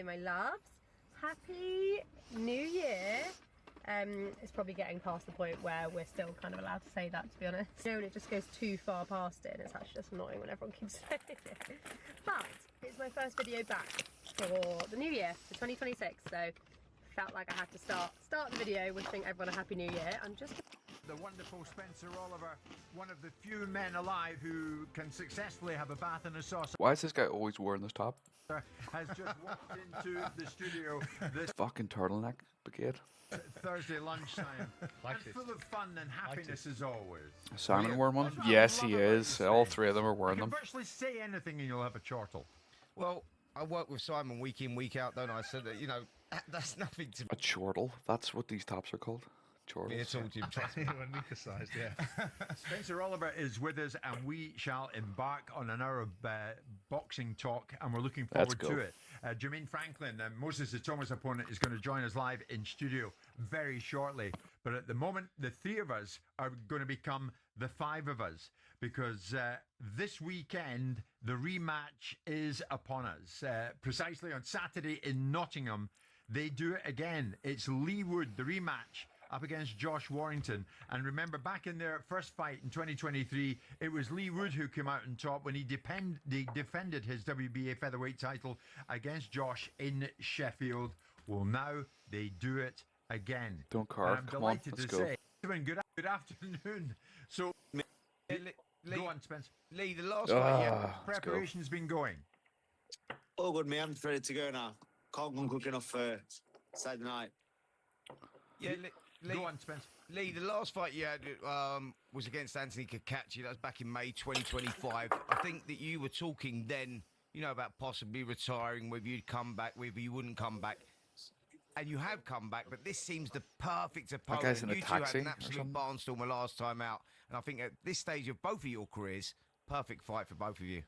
my loves. Happy New Year. It's probably getting past the point where we're still kind of allowed to say that, to be honest. You know, when it just goes too far past it, and it's actually just annoying when everyone keeps saying it. But it's my first video back for the new year, for 2026, so felt like I had to start the video wishing everyone a happy new year. I'm just... The wonderful Spencer Oliver, one of the few men alive who can successfully have a bath in a saucer. Why is this guy always wearing this top? Has just walked into the studio this Fucking turtleneck brigade. Thursday lunchtime. And full of fun and happiness as always. Simon wearing one? Yes, he is. All three of them are wearing You can them. virtually say anything and you'll have a chortle. Well, I work with Simon week in, week out, don't I? So that, you know, that's nothing to... A chortle. That's what these tops are called. Chortles. Yeah, it's all Jim, trust me. When Mika sized, yeah. Spencer Oliver is with us and we shall embark on an hour of boxing talk and we're looking Let's forward go. to it. Jermaine Franklin, Moses Itoma's opponent, is going to join us live in studio very shortly. But at the moment, the three of us are going to become the five of us because this weekend, the rematch is upon us. Precisely on Saturday in Nottingham, they do it again. It's Lee Wood, the rematch, up against Josh Warrington. And remember, back in their first fight in 2023, it was Lee Wood who came out on top when he defended his WBA featherweight title against Josh in Sheffield. Well, now they do it again. Don't carve. I'm Come on, delighted let's to go. say, good afternoon. So, go on, Spence. Lee, the last fight, yeah. Let's go. Preparation's been going. All good, mate. I'm ready to go now. Can't go quick enough for Saturday night. Yeah, Lee, Go on, Spence. Lee, the last fight you had was against Anthony Kakachi. That was back in May 2025. I think that you were talking then, you know, about possibly retiring, whether you'd come back, whether you wouldn't come back. And you have come back, but this seems the perfect opponent. guy's in a you two taxi had an or absolute something. barnstormer last time out. And I think at this stage of both of your careers, perfect fight for both of you.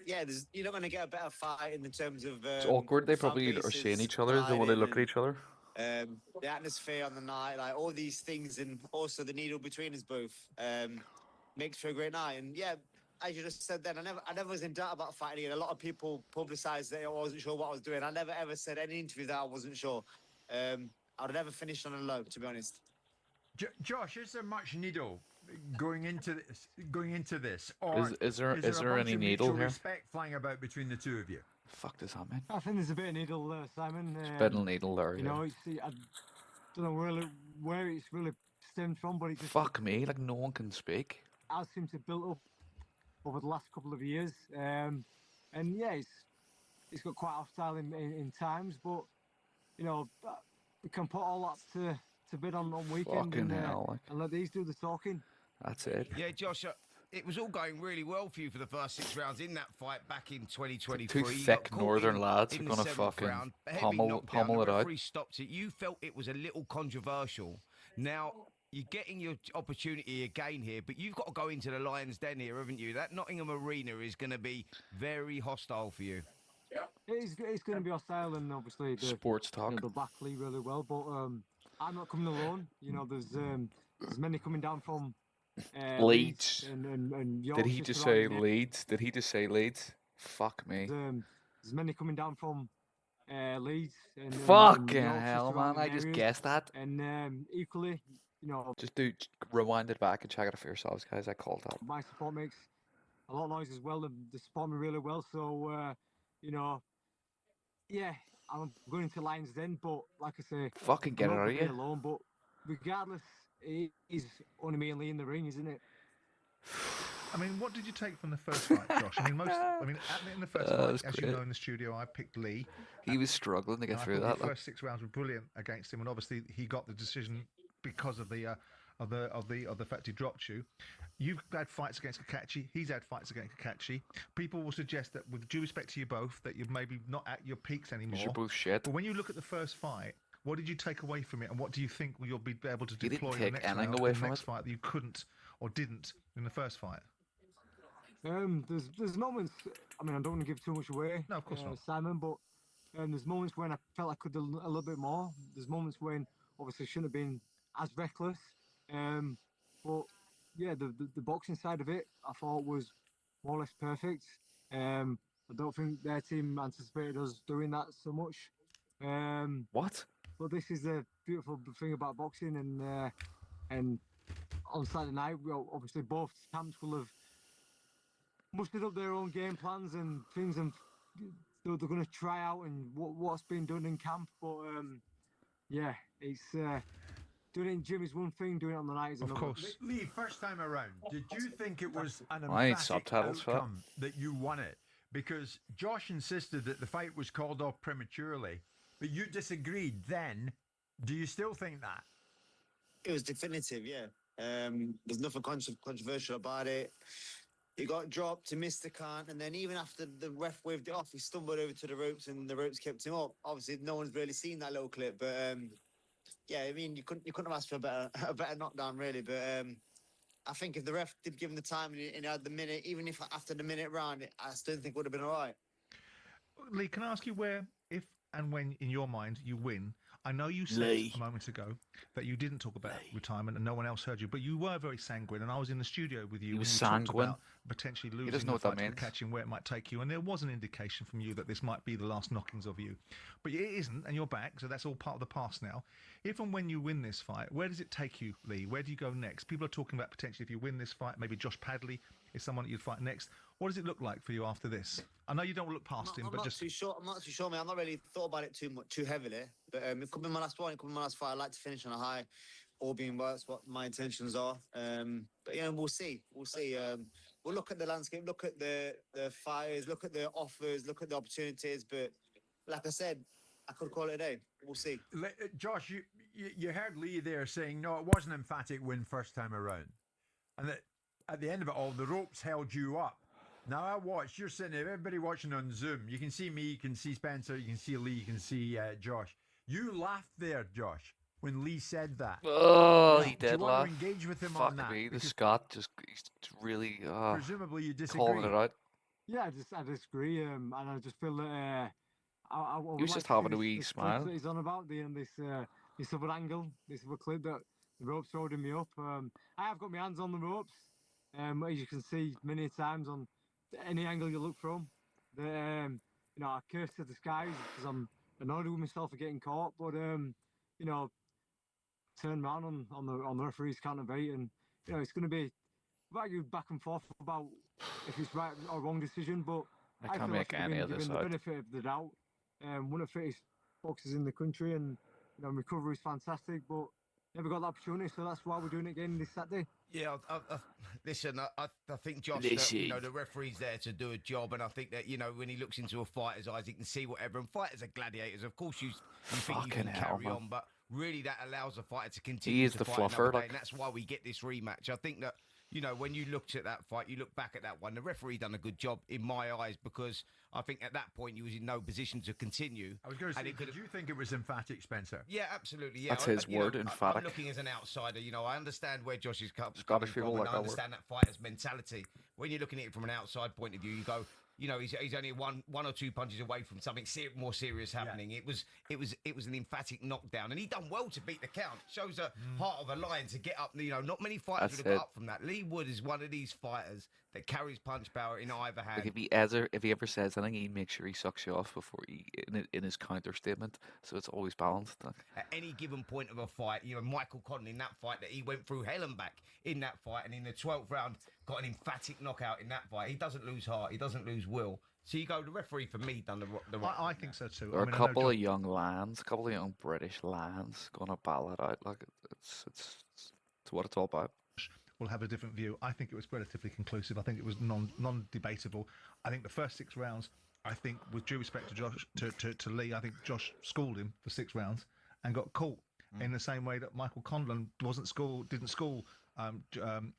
Yeah, you're not going to get a better fight in terms of. It's awkward. They probably are seeing each other. They want to look at each other. The atmosphere on the night, like all these things, and also the needle between us both makes for a great night. And yeah, as you just said, then I never was in doubt about fighting again. A lot of people publicised that I wasn't sure what I was doing. I never ever said any interview that I wasn't sure. I'd never finished on a low, to be honest. Josh, is there much needle going into this? Or Is there a bunch any of needle mutual here? respect flying about between the two of you? Fuck does that mean? I think there's a bit of needle there, Simon. There's a bit of needle there. You Yeah. know, I don't know really where it's really stemmed from, but it just Fuck me. Like no one can speak. has seemed to build up over the last couple of years. And yeah, it's got quite hostile in times, but you know, we can put all that to bid on weekend Fucking hell, like. and let these do the talking. That's it. Yeah, Josh, it was all going really well for you for the first 6 rounds in that fight back in 2023. Two You thick got caught northern lads are in the gonna 7th fucking round, a heavy pummel knockdown. it The out. referee stopped it. You felt it was a little controversial. Now, you're getting your opportunity again here, but you've got to go into the Lions' Den here, haven't you? That Nottingham Arena is going to be very hostile for you. It's going to be hostile, and obviously Sports talk. they'll back Lee really well. But I'm not coming alone. You know, there's many coming down from Leeds. and Did he Yorkshire just say surrounding it. Leeds? Did he just say Leeds? Fuck me. There's many coming down from Leeds. And Fucking Yorkshire hell, man. surrounding I just areas. guessed that. And equally, you know, Just rewind it back and check it out for yourselves, guys. I called that. my support makes a lot of noise as well. They support me really well. So, you know, yeah, I'm going into Lions Den, but like I say, Fucking get it I'm not out of gonna be you. alone. But regardless, it is only me and Lee in the ring, isn't it? I mean, what did you take from the first fight, Josh? I mean, in the first that's fight, as great. you know, in the studio, I picked Lee. He was struggling to get And I through thought that. the Like, first 6 rounds were brilliant against him, and obviously he got the decision because of the fact he dropped you. You've had fights against Kakachi. He's had fights against Kakachi. People will suggest that, with due respect to you both, that you're maybe not at your peaks anymore. you're both shit. But when you look at the first fight, what did you take away from it, and what do you think you'll be able to He didn't deploy in take the next anything round, away in the from next it. fight that you couldn't or didn't in the first fight? There's moments. I mean, I don't want to give too much away, No, of course not. Simon. But there's moments when I felt I could do a little bit more. There's moments when obviously shouldn't have been as reckless. But yeah, the boxing side of it, I thought was more or less perfect. I don't think their team anticipated us doing that so much. What? But this is the beautiful thing about boxing, and on Saturday night, obviously both camps will have mustered up their own game plans and things, and they're going to try out and what's been done in camp. But yeah, it's doing it in gym is one thing, doing it on the night is Of another. course. Lee, first time around, did you think it was an I need emphatic subtitles for that. outcome that you won it? Because Josh insisted that the fight was called off prematurely, but you disagreed then. Do you still think that? It was definitive, yeah. There's nothing controversial about it. He got dropped, he missed the count, and then even after the ref waved it off, he stumbled over to the ropes, and the ropes kept him up. Obviously, no one's really seen that little clip, but yeah, I mean, you couldn't have asked for a better knockdown, really. But I think if the ref did give him the time and he had the minute, even if after the minute round, I still think it would have been all right. Lee, can I ask you where, if and when in your mind you win? I know you said Lee. a moment ago that you didn't talk about retirement and no one else heard you, but you were very sanguine, and I was in the studio with you when was you talked sanguine. about potentially losing doesn't know the what that fight to means. catching where it might take you, and there was an indication from you that this might be the last knockings of you. But it isn't, and you're back, so that's all part of the past now. If and when you win this fight, where does it take you, Lee? Where do you go next? People are talking about potentially if you win this fight, maybe Josh Padley is someone that you'd fight next. What does it look like for you after this? I know you don't look past him, I'm but not just too sure. I'm not too sure, man. I've not really thought about it too heavily. But it could be my last one. It could be my last fight. I'd like to finish on a high. All being well, that's what my intentions are. But yeah, we'll see. We'll see. We'll look at the landscape, look at the fighters, look at the offers, look at the opportunities. But like I said, I could call it a day. We'll see. Josh, you heard Lee there saying, no, it was an emphatic win first time around. And that at the end of it all, the ropes held you up. Now I watched, you're sitting there, everybody watching on Zoom. You can see me, you can see Spencer, you can see Lee, you can see Josh. You laughed there, Josh, when Lee said that. Oh, he Do you did want laugh. to engage with him on Fuck that? me, the Because Scott he's really presumably you disagree. calling it out. Yeah, I disagree, and I just feel that I would He was like just to see having a this- wee this clip smile. that he's on about this other angle, this other clip that the ropes holding me up. I have got my hands on the ropes, as you can see many times on any angle you look from. You know, I curse to the skies because I'm annoyed with myself for getting caught, but you know, turn around on the referee's count of 8, and you know it's going to be argued back and forth about if it's right or wrong decision, but I feel can't make should have any been of this given the out. benefit of the doubt. One of the fittest boxers in the country, and you know, recovery is fantastic, but never got the opportunity, so that's why we're doing it again this Saturday. Yeah, listen, I think Josh, Listen. you know, the referee's there to do a job, and I think that, you know, when he looks into a fighter's eyes, he can see whatever. And fighters are gladiators. Of course, you think you Fucking can hell, carry man. on, but really that allows a fighter to continue is to the fight another fluffer, day, like- and that's why we get this rematch. I think that, you know, when you looked at that fight, you look back at that one, the referee done a good job in my eyes, because I think at that point he was in no position to continue. I was going to and say, it could did you think it was emphatic, Spencer? Yeah, absolutely. Yeah, That's his you know, word, I'm emphatic. looking as an outsider, you know, I understand where Josh is coming Scottish from, people and like I that word. understand that fighter's mentality. When you're looking at it from an outside point of view, you go, you know, he's only one or two punches away from something more serious happening. It was an emphatic knockdown, and he done well to beat the count. Shows a heart of a lion to get up. You know, not many fighters That's would have it. got up from that. Lee Wood is one of these fighters that carries punch power in either hand. Like if he ever says anything, he makes sure he sucks you off before in his counter statement, so it's always balanced. Like, At any given point of a fight, you know, Michael Conlon in that fight that he went through hell and back in that fight, and in the 12th round got an emphatic knockout in that fight. He doesn't lose heart, he doesn't lose will. So you go, the referee for me done the right. I think so too. there I are mean, a I know couple Josh- of young lands, a couple of young British lands going to battle it out. Like it's what it's all about. will have a different view. I think it was relatively conclusive. I think it was non-debatable. I think the first 6 rounds, I think, with due respect to Josh, to Lee, I think Josh schooled him for 6 rounds and got caught in the same way that Michael Conlon didn't school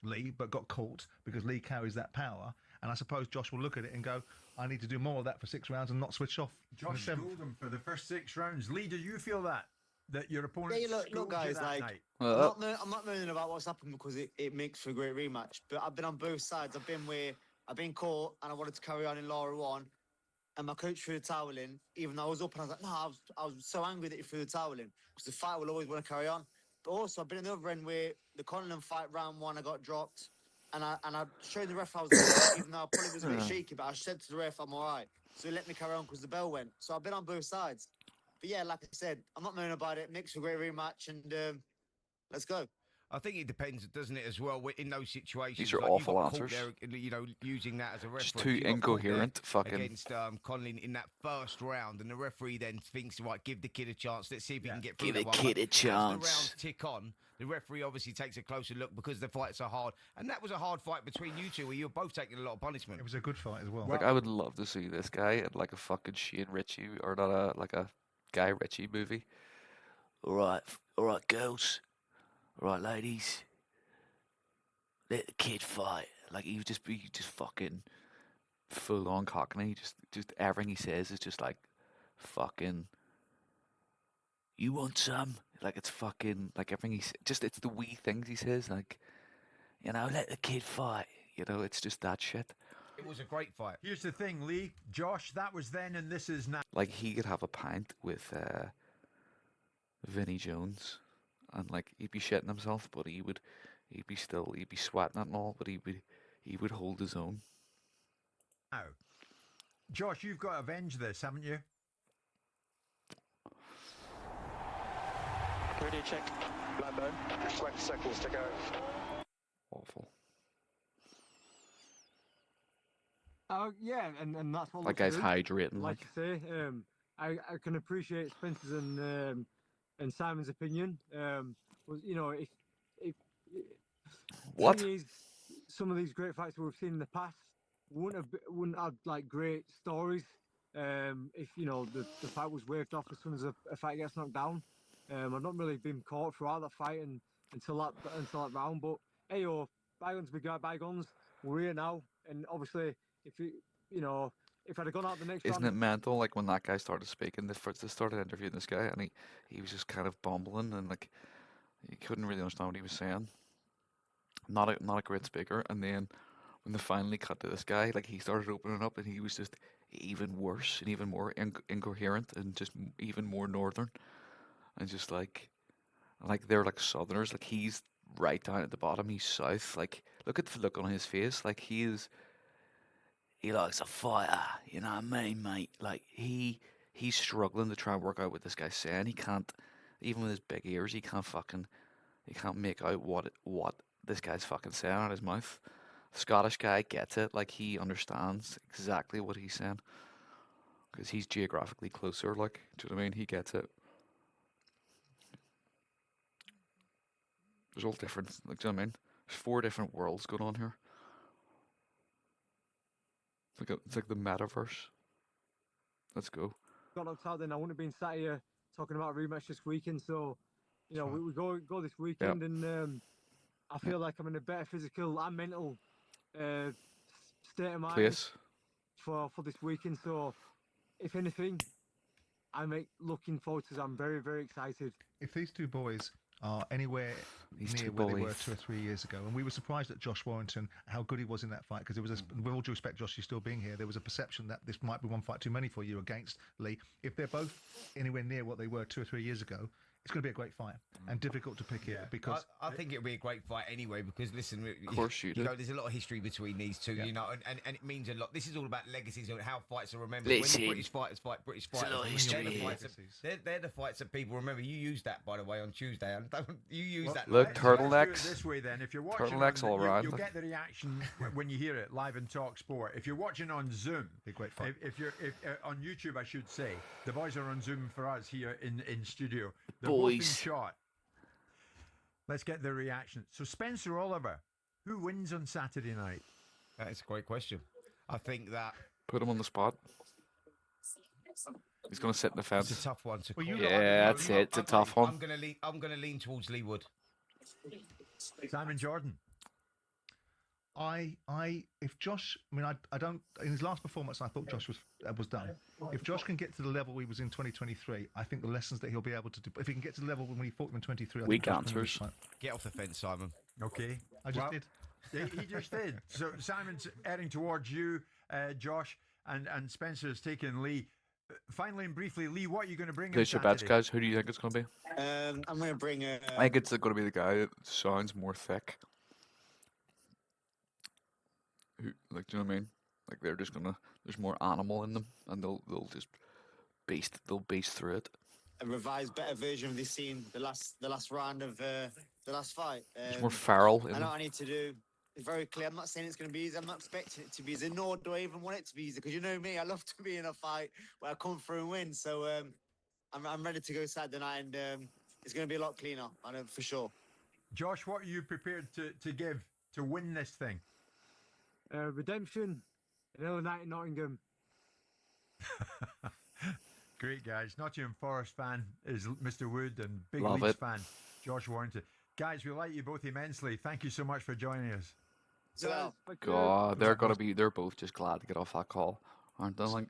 Lee, but got caught because Lee carries that power. And I suppose Josh will look at it and go, I need to do more of that for 6 rounds and not switch off. in the Josh 7th. schooled him for the first 6 rounds. Lee, did you feel that your opponent Yeah, look, schooled guys, you that like, night? I'm not moaning about what's happened because it makes for a great rematch. But I've been on both sides. I've been caught and I wanted to carry on in Laura 1. And my coach threw the towel in, even though I was up, and I was like, no, I was so angry that he threw the towel in because the fight will always want to carry on. But also, I've been in the other end where the Conlon fight round 1, I got dropped. and I showed the ref I was alright, even though I probably was a bit shaky. But I said to the ref, I'm alright. So he let me carry on because the bell went. So I've been on both sides. But yeah, like I said, I'm not moaning about it. Mick's a great rematch, and let's go. I think it depends, doesn't it, as well, in those situations. These are like, you awful got caught answers. there, you know, using that as a reference. Just too You got caught there incoherent. Fucking. against Conley in that first round, and the referee then thinks, right, give the kid a chance. Let's see if he can get through Give that the one. kid But a As the chance. rounds tick on, the referee obviously takes a closer look because the fights are hard, and that was a hard fight between you two, where you were both taking a lot of punishment. It was a good fight as well. Like, I would love to see this guy in like a fucking Shane Ritchie or not like a Guy Ritchie movie. All right, girls. All right, ladies. Let the kid fight. Like, he would just be just fucking full on cockney. Just everything he says is just like fucking. You want some? Like, it's fucking like everything it's the wee things he says. Like, you know, let the kid fight. You know, it's just that shit. It was a great fight. Here's the thing, Lee, Josh, that was then and this is now. Like, he could have a pint with Vinnie Jones, and like he'd be shitting himself, but he'd be sweating it and all, but he would hold his own. Now, Josh, you've got to avenge this, haven't you? Radio check. Lando. 20 seconds to go. Awful. Yeah, and that's what. That guy's doing. hydrating. Like you say, I can appreciate Spencer's and Simon's opinion. Was, you know, if What? thing is, some of these great fights we've seen in the past wouldn't have like great stories. If you know the fight was waved off as soon as a fight gets knocked down. I've not really been caught throughout that fight until that round. But hey, bygones be bygones. We're here now, and obviously, if if I'd have gone out the next Isn't round, it mental? Like when that guy started speaking, they started interviewing this guy, and he was just kind of bumbling, and like you couldn't really understand what he was saying. Not a great speaker. And then when they finally cut to this guy, like he started opening up, and he was just even worse and even more incoherent and just even more northern, and just like they're like southerners. Like he's right down at the bottom. He's south. Like look at the look on his face. Like he likes a fighter. You know what I mean, mate? Like he's struggling to try and work out what this guy's saying. He can't, even with his big ears, he can't make out what this guy's fucking saying out of his mouth. The Scottish guy gets it. Like he understands exactly what he's saying because he's geographically closer. Like, do you know what I mean? He gets it. There's all different. Like, do you know what I mean? There's 4 different worlds going on here. It's like the metaverse. Let's go. got knocked out, then I wouldn't have been sat here talking about a rematch this weekend. So, you know, we go this weekend, and I feel like I'm in a better physical and mental state of mind Place. for this weekend. So, if anything, I'm looking forward to it. I'm very, very excited. If these two boys are anywhere near where they were 2 or 3 years ago, and we were surprised at Josh Warrington, how good he was in that fight, because there was, with all due respect, Josh, you still being here, there was a perception that this might be one fight too many for you against Lee. If they're both anywhere near what they were 2 or 3 years ago, it's going to be a great fight and difficult to pick it because I think it'll be a great fight anyway because listen, Of course you do. know, there's a lot of history between these two, you know, and it means a lot. This is all about legacies and how fights are remembered. Listen, when the British fighters fight British fighters, a lot of they're history the here. fights they're the fights that people remember. You used that, by the way, on Tuesday, and you use that. Look, Let's turtleneck. do it this way then. If you're watching Turtlenecks on, all around. you'll get the reaction when you hear it live in Talk Sport. If you're watching on Zoom, a great fight. if you're on YouTube, I should say, the boys are on Zoom for us here in studio. They're Boys. both in shot. Let's get the reaction. So Spencer Oliver, who wins on Saturday night? That's a great question. I think that Put him on the spot. He's going to sit in the it's fence. a tough one to call. Well, Yeah, that's it. It's a tough one. I'm gonna lean towards Lee Wood. Simon Jordan. If Josh, I mean, I don't. In his last performance, I thought Josh was done. If Josh can get to the level he was in 2023, I think the lessons that he'll be able to do. If he can get to the level when he fought him in 23, I Weak think Josh can win answers. this fight. Get off the fence, Simon. Okay. I just Well, did. He just did. So Simon's heading towards you, Josh, and Spencer's taking Lee. Finally and briefly, Lee, what are you going to bring? Place on your bets, Saturday? guys. Who do you think it's going to be? I'm going to bring I think it's going to be the guy that sounds more thick. who, like, do you know what I mean? Like they're just gonna. There's more animal in them, and they'll just beast through it. A revised, better version of this scene, the last round of the last fight. There's more feral in I know them. what I need to do. It's very clear. I'm not saying it's going to be easy. I'm not expecting it to be easy, nor do I even want it to be easy. Because you know me, I love to be in a fight where I come through and win. So I'm ready to go Saturday night, and it's going to be a lot cleaner. I know for sure. Josh, what are you prepared to give to win this thing? Redemption. Another night in Nottingham. Great, guys. Nottingham Forest fan is Mr. Wood, and big Love Leeds it. fan Josh Warrington. Guys, we like you both immensely. Thank you so much for joining us. So, God, they're both just glad to get off that call, aren't they? Like,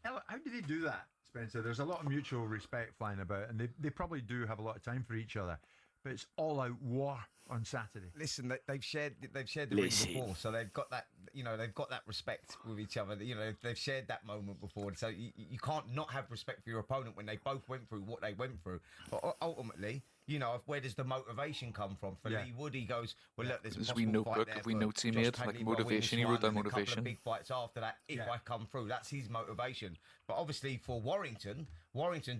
How do they do that, Spencer? There's a lot of mutual respect flying about, and they probably do have a lot of time for each other. But it's all out war on Saturday. Listen, they've shared the ring before, so they've got that. They've got that respect with each other. They've shared that moment before, so you can't not have respect for your opponent when they both went through what they went through. But ultimately, where does the motivation come from? For Lee Wood, he goes, well, look, there's a This wee possible fight notebook there of wee for notes he Josh made, Taylor like by winning motivation. He this wrote one down and a couple of motivation. big fights after that. If I come through, that's his motivation. But obviously, for Warrington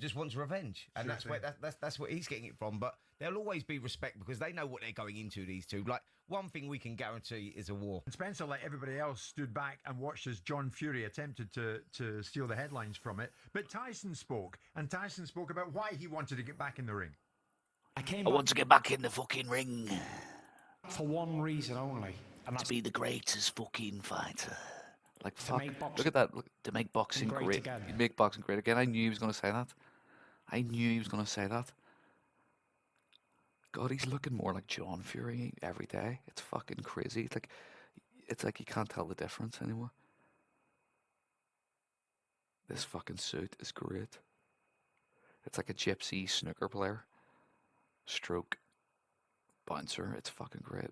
just wants revenge, and that's where that's where he's getting it from. But there'll always be respect because they know what they're going into. These two, like one thing we can guarantee is a war. And Spencer, like everybody else, stood back and watched as John Fury attempted to steal the headlines from it. But Tyson spoke, and Tyson spoke about why he wanted to get back in the ring. I want to get back in the fucking ring. for one reason only, and To that's be the greatest fucking fighter. like to fuck. make Look boxing at that. Look, To make boxing great great. again. he'd make boxing great again. I knew he was going to say that. I knew he was going to say that. God, he's looking more like John Fury every day. It's fucking crazy. It's like you can't tell the difference anymore. This fucking suit is great. It's like a gypsy snooker player. Stroke. Bouncer. It's fucking great.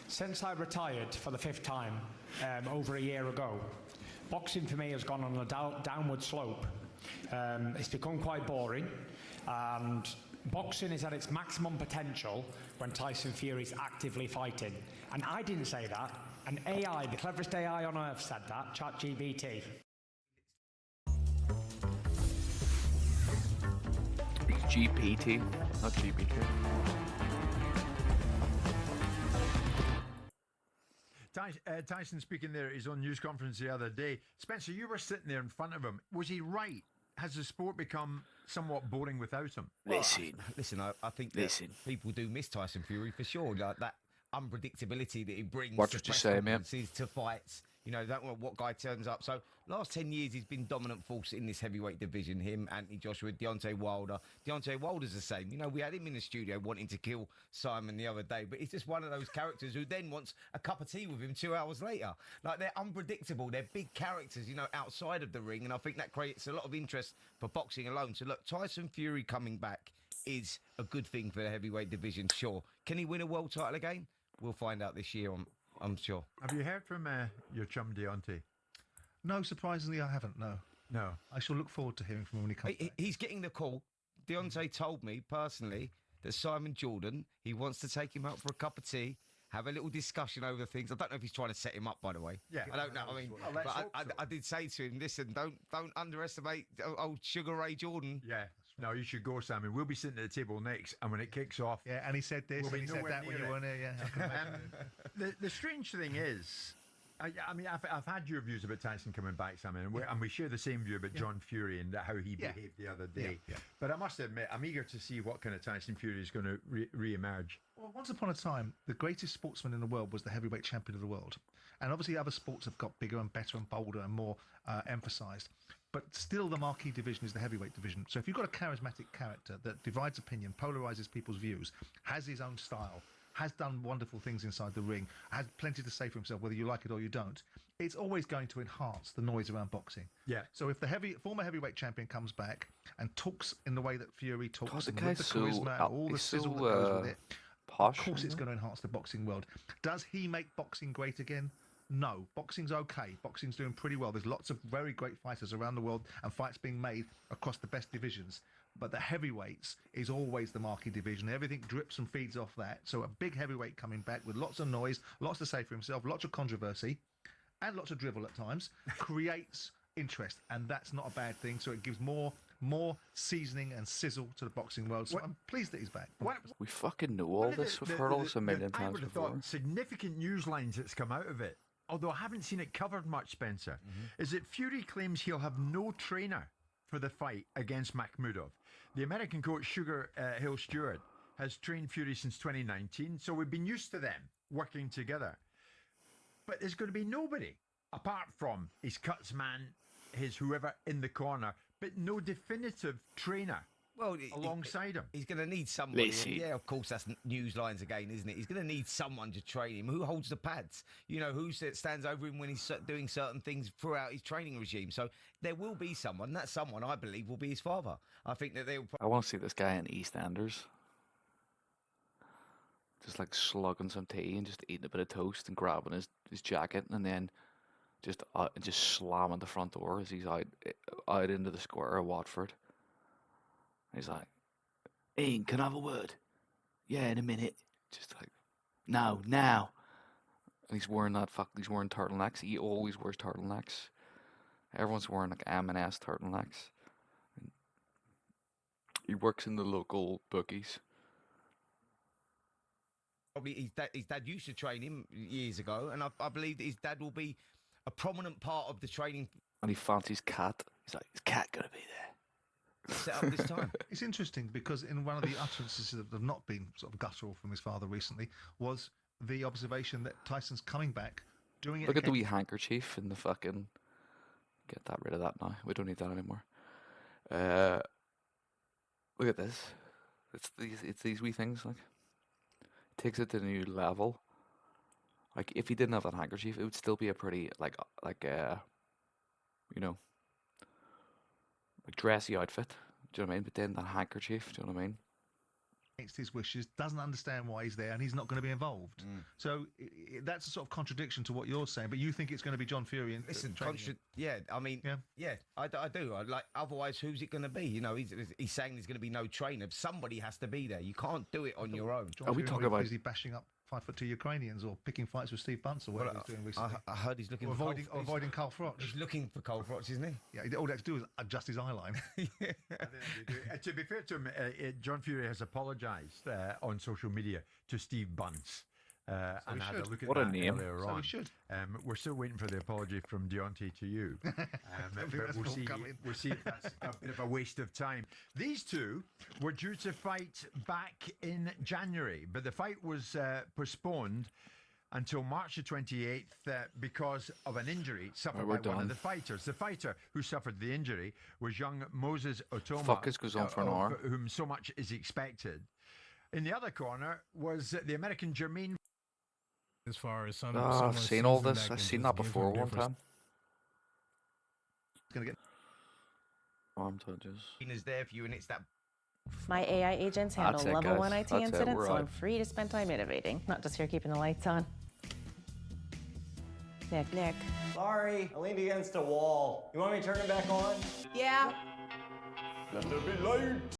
Since I retired for the 5th time over a year ago, boxing for me has gone on a downward slope. It's become quite boring, and boxing is at its maximum potential when Tyson Fury is actively fighting. And I didn't say that. An AI, the cleverest AI on earth, said that, ChatGPT. GPT, not GPT. Tyson speaking there at his own news conference the other day. Spencer, you were sitting there in front of him. Was he right? Has the sport become somewhat boring without him? Listen, I think that people do miss Tyson Fury for sure. Like that unpredictability that he brings What to did you press say, mate? conferences, to fights. Don't know what guy turns up. So last 10 years, he's been dominant force in this heavyweight division. Him, Anthony Joshua, Deontay Wilder. Deontay Wilder's the same. We had him in the studio wanting to kill Simon the other day, but he's just one of those characters who then wants a cup of tea with him 2 hours later. Like, they're unpredictable. They're big characters, outside of the ring, and I think that creates a lot of interest for boxing alone. So look, Tyson Fury coming back is a good thing for the heavyweight division, sure. Can he win a world title again? We'll find out this year, I'm sure. Have you heard from your chum Deontay? No, surprisingly, I haven't. No. No. I shall look forward to hearing from him when he comes back. He's getting the call. Deontay told me personally that Simon Jordan, he wants to take him out for a cup of tea, have a little discussion over things. I don't know if he's trying to set him up, by the way. Yeah. I don't know. I mean, let's but hope so. I did say to him, listen, don't underestimate old Sugar Ray Jordan. Yeah. No, you should go, Simon. We'll be sitting at the table next, and when it kicks off... Yeah, and he said this, We'll and be he said nowhere that when near you it. weren't here, yeah. I can imagine. The strange thing is, I mean, I've had your views about Tyson coming back, Simon, and we share the same view about John Fury and how he behaved the other day. Yeah. But I must admit, I'm eager to see what kind of Tyson Fury is going to re-emerge. Well, once upon a time, the greatest sportsman in the world was the heavyweight champion of the world. And obviously other sports have got bigger and better and bolder and more emphasised. But still the marquee division is the heavyweight division. So if you've got a charismatic character that divides opinion, polarises people's views, has his own style, has done wonderful things inside the ring, has plenty to say for himself, whether you like it or you don't, it's always going to enhance the noise around boxing. Yeah. So if the former heavyweight champion comes back and talks in the way that Fury talks, God, the and guy's with the charisma, and all the he's sizzle so, that goes with it, posh, of course it's isn't going to enhance the boxing world. Does he make boxing great again? No. Boxing's okay. Boxing's doing pretty well. There's lots of very great fighters around the world and fights being made across the best divisions. But the heavyweights is always the marquee division. Everything drips and feeds off that. So a big heavyweight coming back with lots of noise, lots to say for himself, lots of controversy, and lots of drivel at times, creates interest, and that's not a bad thing. So it gives more seasoning and sizzle to the boxing world. So I'm pleased that he's back. We fucking know all this. We've heard all this a million I times would have before. thought significant news lines that's come out of it, although I haven't seen it covered much, Spencer, is that Fury claims he'll have no trainer for the fight against Makhmudov. The American coach Sugar Hill Stewart has trained Fury since 2019, so we've been used to them working together. But there's going to be nobody apart from his cuts man, his whoever in the corner, but no definitive trainer alongside him. He's going to need somebody. Listen. Yeah, of course, that's news lines again, isn't it? He's going to need someone to train him. Who holds the pads? You know, who stands over him when he's doing certain things throughout his training regime? So there will be someone. That someone, I believe, will be his father. I think that they'll. I want to see this guy in EastEnders. Just like slugging some tea and just eating a bit of toast and grabbing his jacket and then just slamming the front door as he's out into the square of Watford. He's like, Ian, can I have a word? yeah, in a minute. Just like, now. And he's wearing he's wearing turtlenecks. He always wears turtlenecks. Everyone's wearing like M&S turtlenecks. He works in the local bookies. Probably his dad used to train him years ago, and I believe that his dad will be a prominent part of the training And he fancies Cat. He's like, is Cat gonna be there? set up this time. It's interesting because in one of the utterances that have not been sort of guttural from his father recently was the observation that Tyson's coming back, doing it Look at the again. wee handkerchief in the fucking. Get rid of that now. We don't need that anymore. Look at this. It's these wee things like. Takes it to a new level. Like if he didn't have that handkerchief, it would still be a pretty you know, like dressy outfit. Do you know what I mean? But then that handkerchief. Do you know what I mean? Against his wishes, doesn't understand why he's there, and he's not going to be involved. So that's a sort of contradiction to what you're saying. But you think it's going to be John Fury? Listen, I mean, I do. Otherwise, who's it going to be? You know, he's saying there's going to be no trainer. Somebody has to be there. You can't do it on your own. John Are we Fury talking about- Is he bashing up 5'2" Ukrainians or picking fights with Steve Bunce or whatever he's doing recently? I heard he's looking Or for avoiding Carl Froch. He's looking for Cole Froch, isn't he? Yeah, all he has to do is adjust his eye line. To be fair to him, John Fury has apologised on social media to Steve Bunce. And I had a should. look at What a that name. earlier So on. he should. We're still waiting for the apology from Deontay to you. think But that's we'll see. forthcoming. We'll see if that's a bit of a waste of time. These two were due to fight back in January, but the fight was postponed until March the 28th because of an injury suffered Right, by we're one of done. the fighters. The fighter who suffered the injury was young Moses Otoma, Fuck, this goes on for an hour. of whom so much is expected. In the other corner was the American Jermaine. As far as I've seen all this. I've seen that before one time. Going to get Arm touches. Is there for you, and it's that. My AI agents handle That's it, level guys. 1 IT That's it, incidents, we're so I'm out. free to spend time innovating, not just here keeping the lights on. Nick. Sorry, I leaned against a wall. You want me to turn it back on? Yeah. Just a bit late.